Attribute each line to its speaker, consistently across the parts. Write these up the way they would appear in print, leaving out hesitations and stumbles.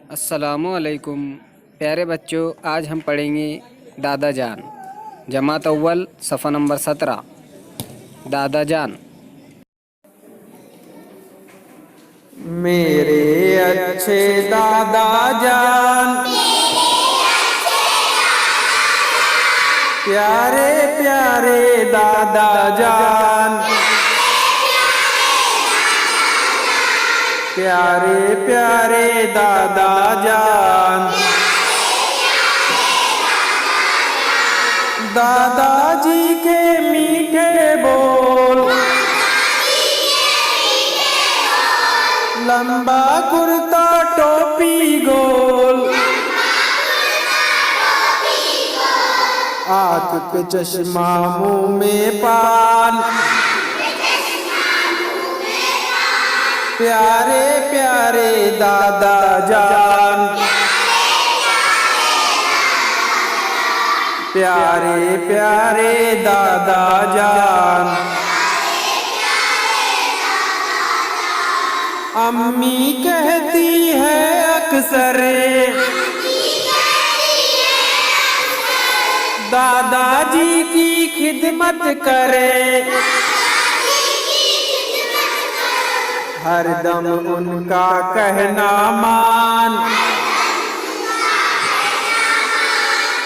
Speaker 1: अस्सलामुअलैकुम प्यारे बच्चों, आज हम पढ़ेंगे दादा जान। जमात अव्वल सफ़ा नंबर 17। दादा जान।
Speaker 2: मेरे अच्छे दादा जान, प्यारे प्यारे दादा जान, प्यारे प्यारे दादा जान। दादाजी के मीठे बोल, लंबा कुर्ता टोपी गोल, आँख के चश्मा मुँह में पान, प्यारे प्यारे दादा जान, प्यारे प्यारे दादा जान। अम्मी कहती है अक्सर, दादाजी की खिदमत करे, हरदम उनका कहना मान,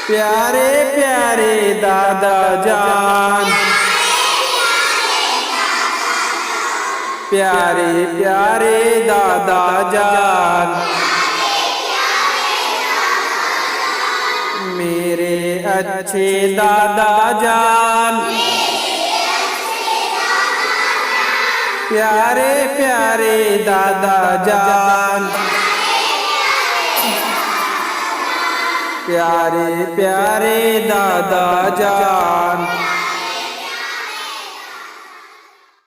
Speaker 2: प्यारे प्यारे दादा जान, प्यारे प्यारे दादा जान। मेरे अच्छे दादा जान, प्यारे प्यारे दादा जान, प्यारे प्यारे दादा जान।